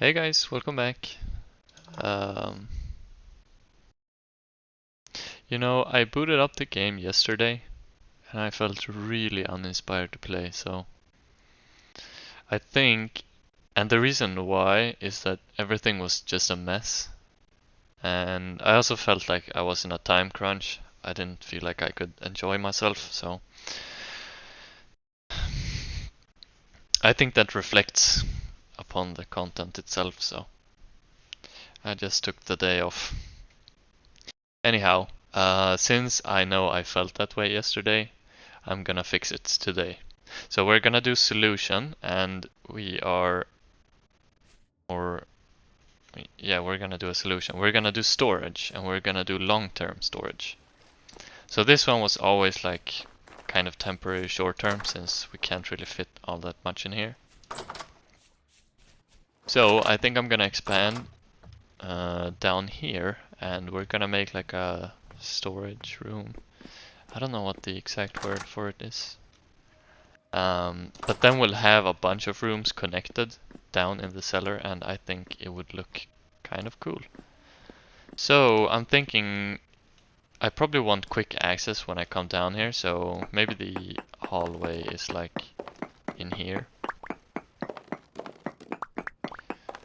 Hey guys, welcome back. Um, I booted up the game yesterday and I felt really uninspired to play, so I think, and the reason why is that everything was just a mess. And I also felt like I was in a time crunch. I didn't feel like I could enjoy myself, so I think that reflects upon the content itself, so I just took the day off. Anyhow, since I know I felt that way yesterday, I'm gonna fix it today. So we're gonna do solution, and we're gonna do a solution. We're gonna do storage, and we're gonna do long-term storage. So this one was always like kind of temporary short-term, since we can't really fit all that much in here. So I think I'm gonna expand down here, and we're gonna make like a storage room. I don't know what the exact word for it is. But then we'll have a bunch of rooms connected down in the cellar, and I think it would look kind of cool. So I'm thinking I probably want quick access when I come down here, so maybe the hallway is like in here.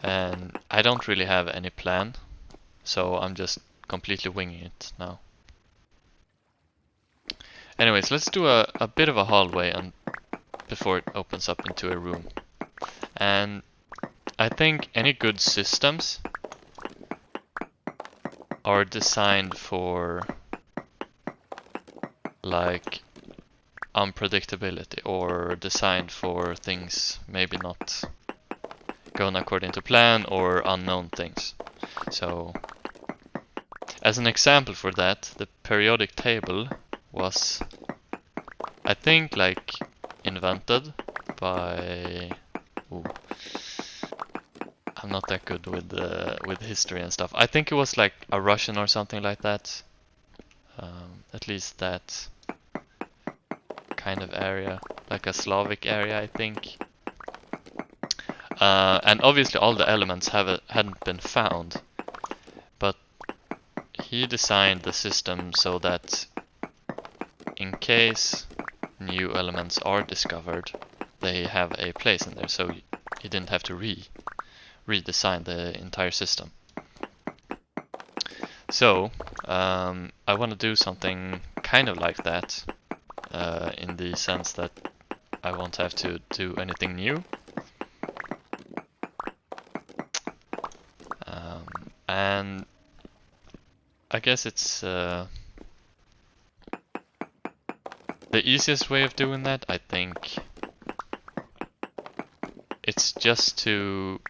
And I don't really have any plan, so I'm just completely winging it now. Anyways, let's do a bit of a hallway and before it opens up into a room. And I think any good systems are designed for like unpredictability, or designed for things maybe not going according to plan or unknown things. So as an example for that, the periodic table was, I think, like invented by I'm not that good with history and stuff. I think it was like a Russian or something like that. At least that kind of area, like a Slavic area, I think. And obviously all the elements hadn't been found, but he designed the system so that in case new elements are discovered, they have a place in there, so he didn't have to redesign the entire system. So I want to do something kind of like that, in the sense that I won't have to do anything new. And I guess it's the easiest way of doing that, I think. It's just to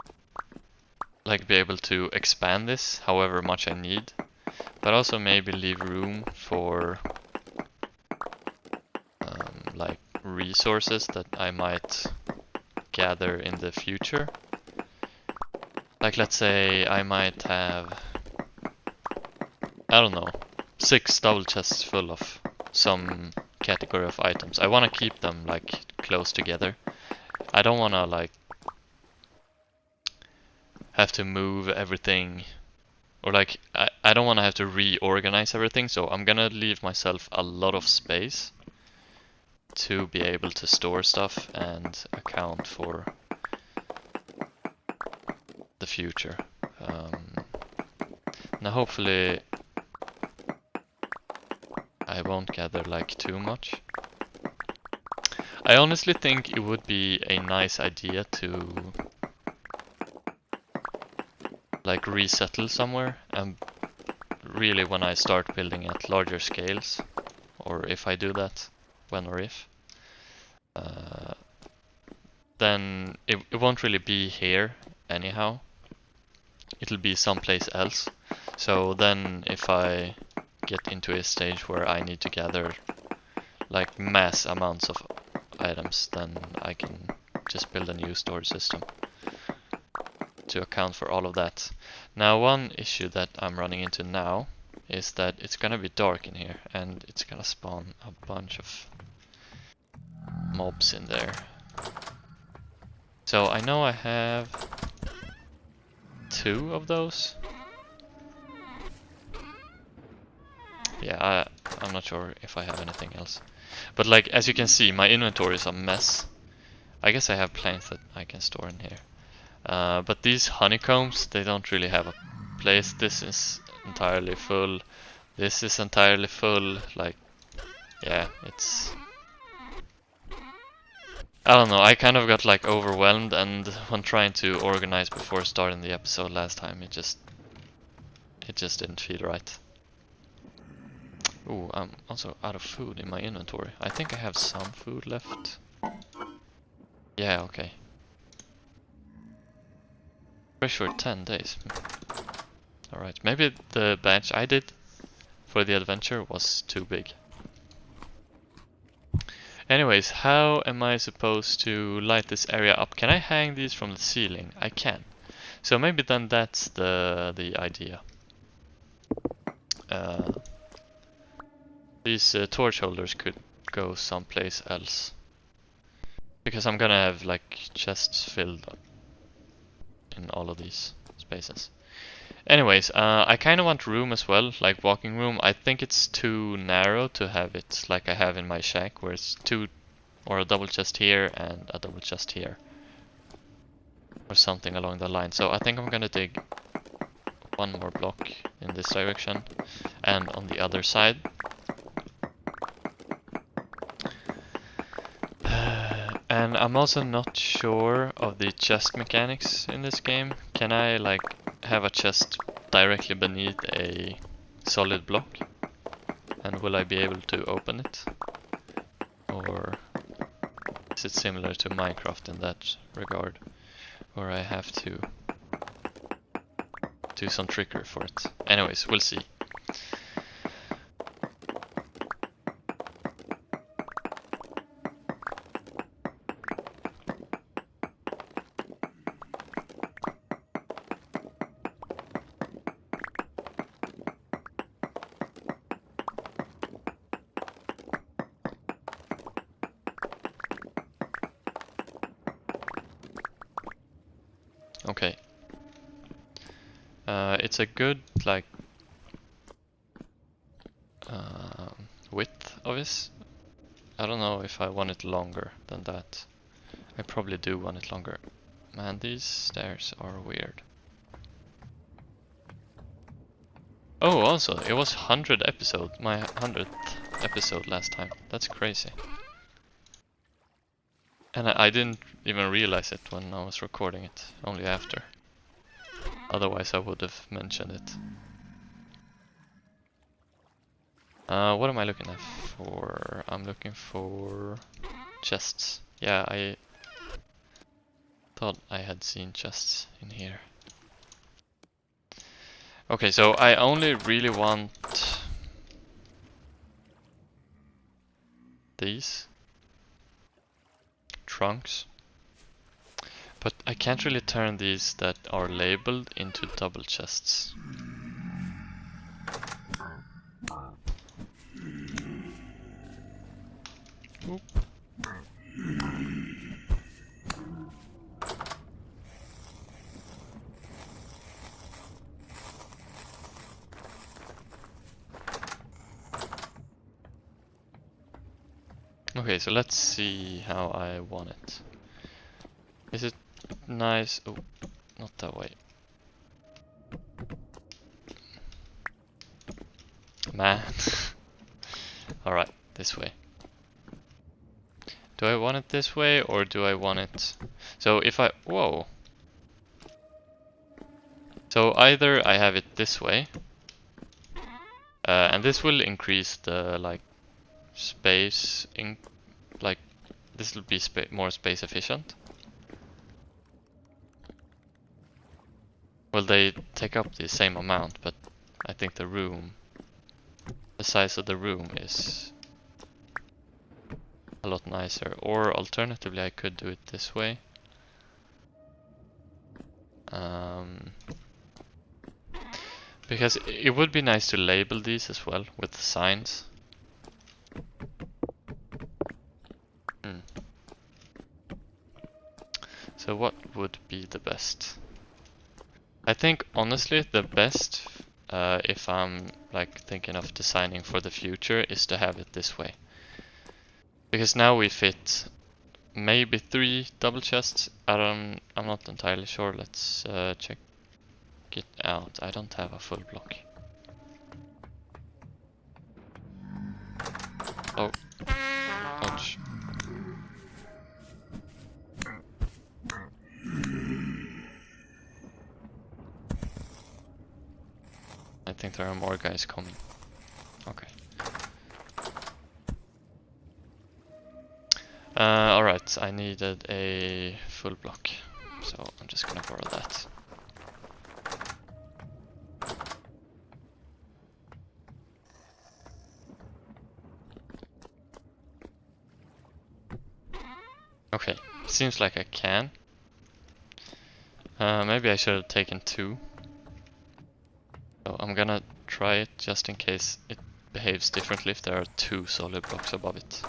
like be able to expand this however much I need, but also maybe leave room for like resources that I might gather in the future. Like let's say I might have, I don't know, 6 double chests full of some category of items. I want to keep them like close together. I don't want to like have to move everything, or like I don't want to have to reorganize everything, so I'm gonna leave myself a lot of space to be able to store stuff and account for the future. Now hopefully I won't gather like too much. I honestly think it would be a nice idea to like resettle somewhere, and really when I start building at larger scales, or if I do that, when or if, then it won't really be here anyhow. It'll be someplace else. So then if I get into a stage where I need to gather like mass amounts of items, then I can just build a new storage system to account for all of that. Now one issue that I'm running into now is that it's gonna be dark in here, and it's gonna spawn a bunch of mobs in there. So I know I have 2 of those. Yeah, I'm not sure if I have anything else. But like, as you can see, my inventory is a mess. I guess I have plants that I can store in here. But these honeycombs, they don't really have a place. This is entirely full. This is entirely full. Like, yeah, it's... I don't know, I kind of got like overwhelmed, and when trying to organize before starting the episode last time, it just didn't feel right. Ooh, I'm also out of food in my inventory. I think I have some food left. Yeah, okay. Fresh for 10 days. Alright, maybe the batch I did for the adventure was too big. Anyways, how am I supposed to light this area up? Can I hang these from the ceiling? I can. So maybe then that's the idea. These torch holders could go someplace else. Because I'm gonna have like chests filled up in all of these spaces. Anyways, I kind of want room as well, like walking room. I think it's too narrow to have it like I have in my shack, where it's two or a double chest here and a double chest here. Or something along the line. So I think I'm gonna dig one more block in this direction and on the other side. And I'm also not sure of the chest mechanics in this game. Can I like have a chest directly beneath a solid block? And will I be able to open it? Or is it similar to Minecraft in that regard? Or I have to do some trickery for it. Anyways, we'll see. Okay. It's a good like width of this. I don't know if I want it longer than that. I probably do want it longer. Man, these stairs are weird. Oh, also, it was 100 episode, my 100th episode last time. That's crazy. And I didn't even realize it when I was recording it, only after. Otherwise I would have mentioned it. What am I looking at for? I'm looking for chests. Yeah, I thought I had seen chests in here. Okay, so I only really want these trunks. But I can't really turn these that are labeled into double chests. Oop. Okay, so let's see how I want it. Is it nice? Oh, not that way. Man. Alright, this way. Do I want it this way or do I want it... So if I... Whoa. So either I have it this way. And this will increase the like space in... Like this will be more space efficient. Well, they take up the same amount, but I think the room... The size of the room is a lot nicer. Or alternatively I could do it this way. Because it would be nice to label these as well with signs. So what would be the best? I think honestly the best, if I'm like thinking of designing for the future, is to have it this way. Because now we fit maybe 3 double chests. I'm not entirely sure. Let's check it out. I don't have a full block. Oh, ouch. I think there are more guys coming. Okay. Alright, I needed a full block, so I'm just gonna borrow that. Okay, seems like I can. Maybe I should have taken 2. So I'm gonna try it just in case it behaves differently if there are 2 solid blocks above it.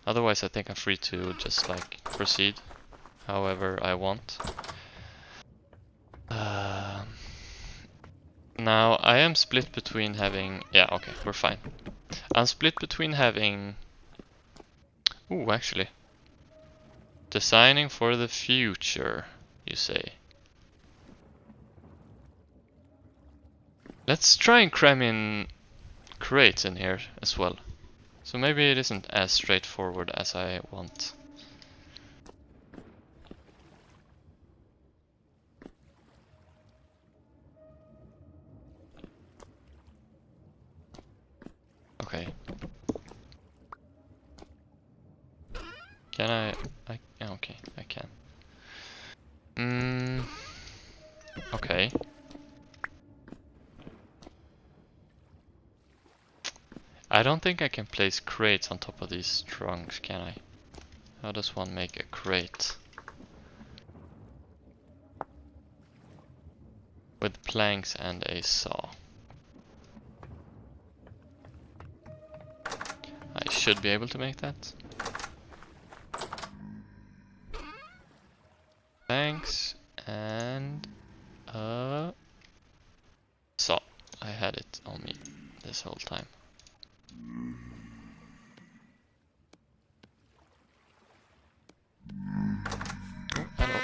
Otherwise I think I'm free to just like proceed however I want. Now I am split between having... yeah, okay, we're fine. I'm split between having... ooh, actually. Designing for the future, you say. Let's try and cram in crates in here as well. So maybe it isn't as straightforward as I want. Okay. Can I okay, I can. Okay. I don't think I can place crates on top of these trunks, can I? How does one make a crate? With planks and a saw. I should be able to make that. Planks and a saw. I had it on me this whole time. Oh, hello.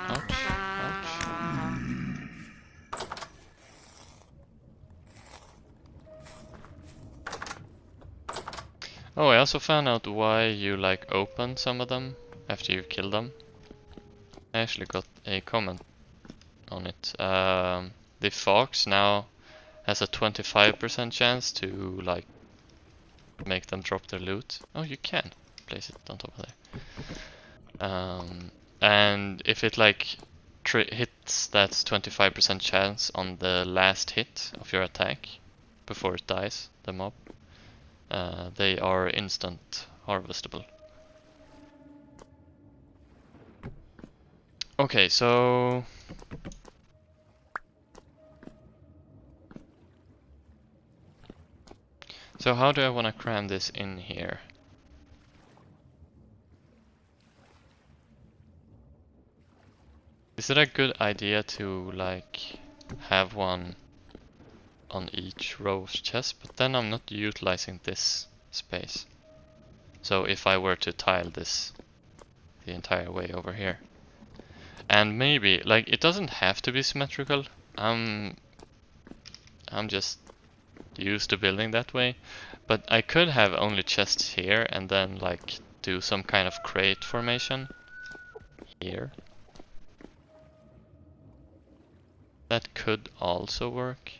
Ouch, ouch. Oh, I also found out why you like open some of them after you kill them. I actually got a comment on it. The fox now has a 25% chance to like make them drop their loot. Oh, you can place it on top of there. And if it like hits that 25% chance on the last hit of your attack before it dies, the mob, they are instant harvestable. Okay, so how do I want to cram this in here? Is it a good idea to like have one on each row of chest? But then I'm not utilizing this space. So if I were to tile this the entire way over here, and maybe like it doesn't have to be symmetrical. I'm just used to building that way, but I could have only chests here and then like do some kind of crate formation here. That could also work.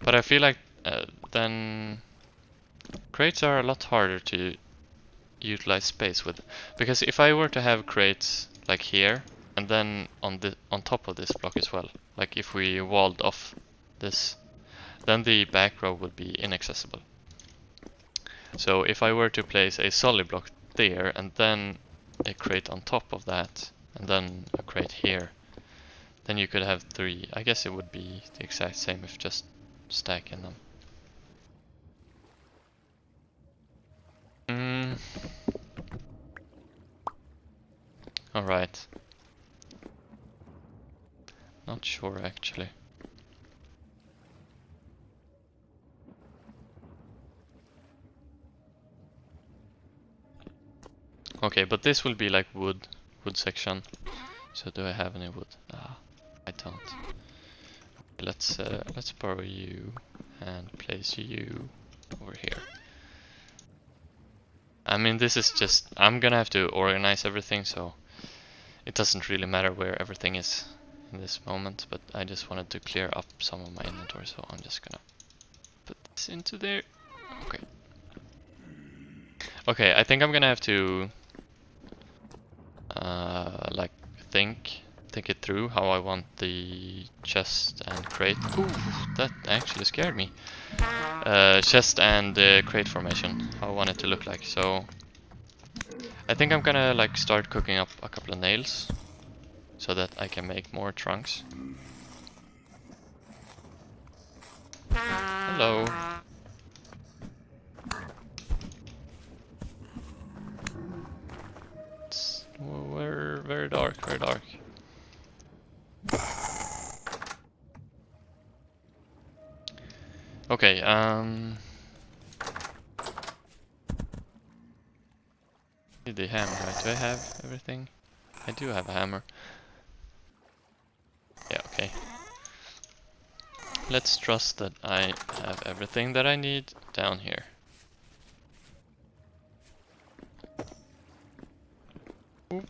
But I feel like then crates are a lot harder to utilize space with, because if I were to have crates like here and then on top of this block as well, like if we walled off this, then the back row would be inaccessible. So if I were to place a solid block there and then a crate on top of that and then a crate here, then you could have 3. I guess it would be the exact same if just stacking them. Alright. Not sure actually. Okay, but this will be like wood section. So do I have any wood? Ah, I don't. Let's borrow you and place you over here. I mean, this is just, I'm gonna have to organize everything, so it doesn't really matter where everything is in this moment, but I just wanted to clear up some of my inventory, so I'm just gonna put this into there. Okay. Okay, I think I'm gonna have to like think it through how I want the chest and crate. Ooh, that actually scared me. Chest and crate formation, how I want it to look like. So I think I'm gonna like start cooking up a couple of nails so that I can make more trunks. Hello. It's very dark, very dark. Okay, need the hammer, right? Do I have everything? I do have a hammer. Yeah, okay. Let's trust that I have everything that I need down here. Oop.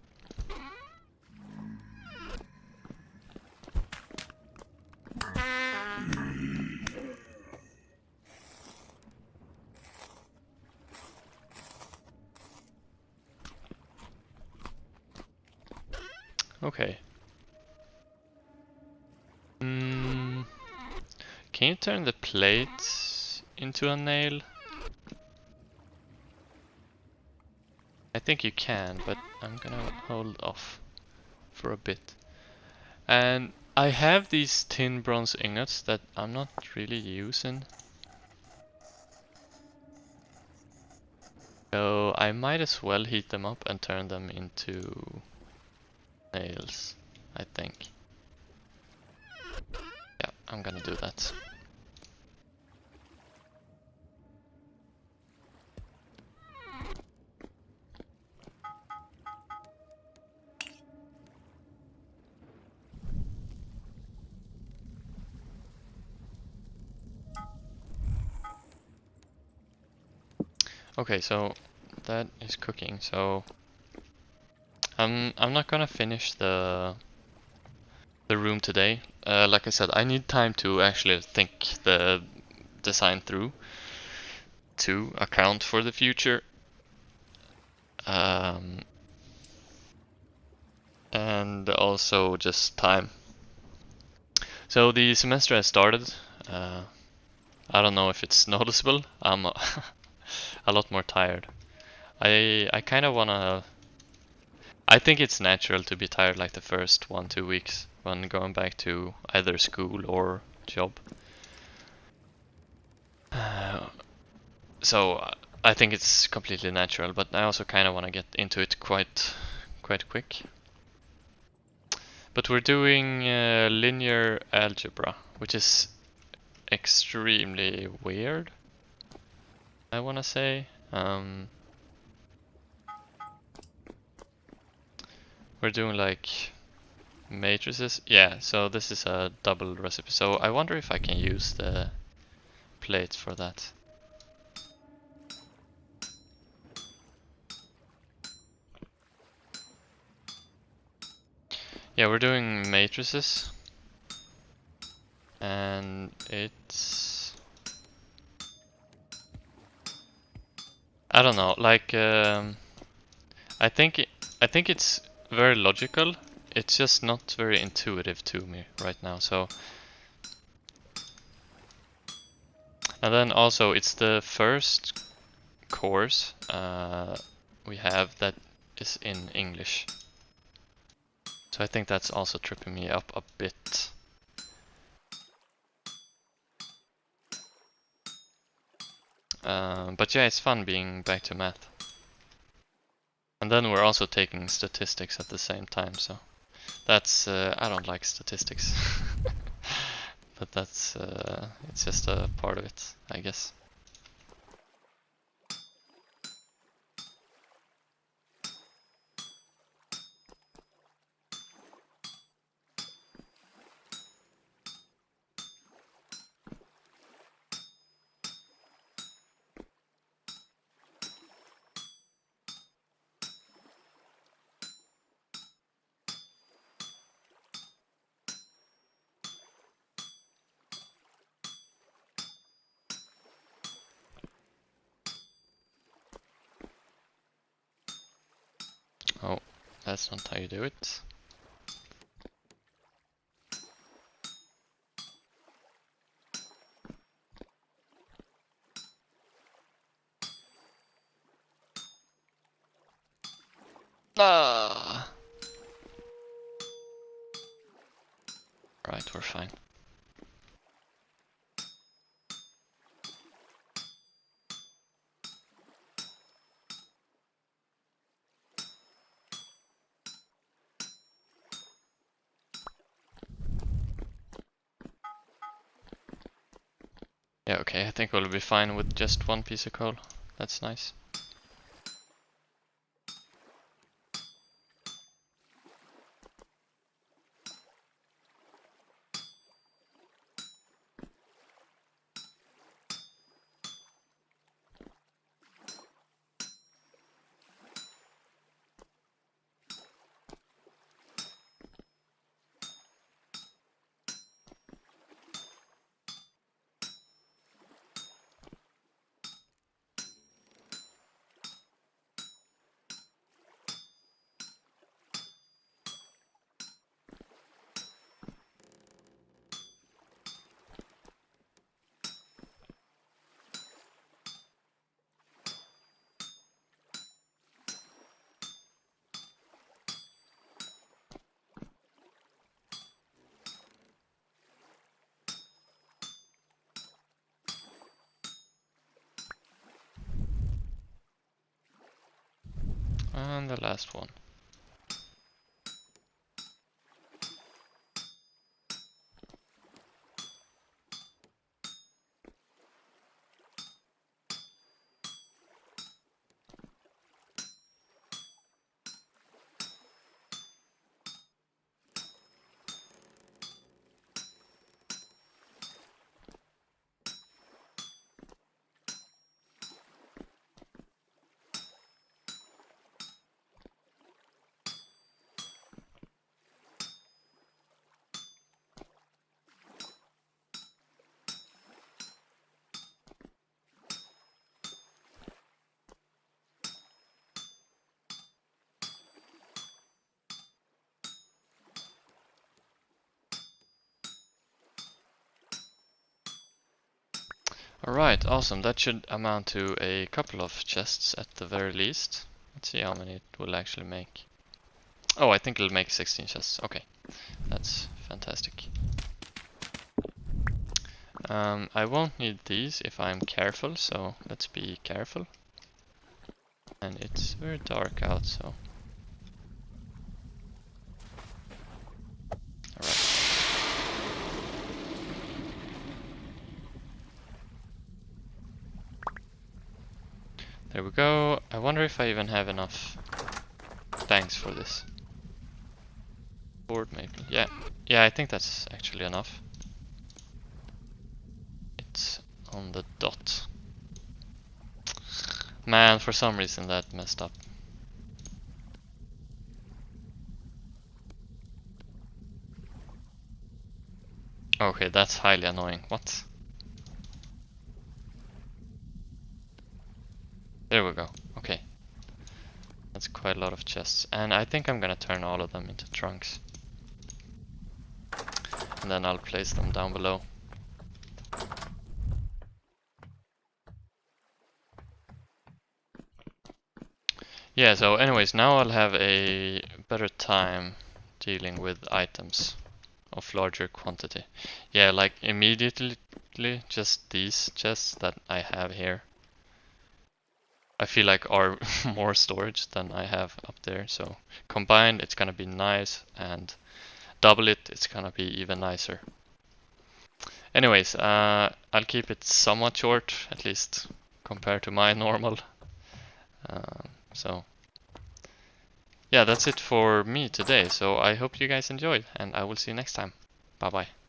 Okay. Can you turn the plate into a nail? I think you can, but I'm gonna hold off for a bit. And I have these tin bronze ingots that I'm not really using. So I might as well heat them up and turn them into nails, I think. Yeah, I'm gonna do that. Okay, so that is cooking. So I'm not gonna finish the room today. Like I said, I need time to actually think the design through to account for the future. And also just time. So the semester has started. I don't know if it's noticeable. I'm a lot more tired. I kind of wanna. I think it's natural to be tired like the first 1-2 weeks when going back to either school or job. So I think it's completely natural, but I also kind of want to get into it quite quick. But we're doing linear algebra, which is extremely weird, I want to say. We're doing like matrices. Yeah, so this is a double recipe. So I wonder if I can use the plate for that. Yeah, we're doing matrices. And it's... I don't know, like... I think it's very logical. It's just not very intuitive to me right now. So, and then also it's the first course we have that is in English. So I think that's also tripping me up a bit. But yeah, it's fun being back to math. And then we're also taking statistics at the same time, so that's I don't like statistics. But that's it's just a part of it, I guess. Oh, that's not how you do it. Ah! Right, we're fine. Yeah, okay, I think we'll be fine with just one piece of coal. That's nice. And the last one. Alright, awesome. That should amount to a couple of chests at the very least. Let's see how many it will actually make. Oh, I think it'll make 16 chests. Okay, that's fantastic. I won't need these if I'm careful, so let's be careful. And it's very dark out, so... Alright. There we go. I wonder if I even have enough planks for this. Board maple. Yeah. Yeah, I think that's actually enough. It's on the dot. Man, for some reason that messed up. Okay, that's highly annoying. What? There we go. Okay. That's quite a lot of chests. And I think I'm gonna turn all of them into trunks. And then I'll place them down below. Yeah, so anyways, now I'll have a better time dealing with items of larger quantity. Yeah, like immediately just these chests that I have here I feel like are more storage than I have up there. So combined, it's gonna be nice, and double it, it's gonna be even nicer. Anyways, I'll keep it somewhat short, at least compared to my normal. So yeah, that's it for me today. So I hope you guys enjoyed, and I will see you next time. Bye bye.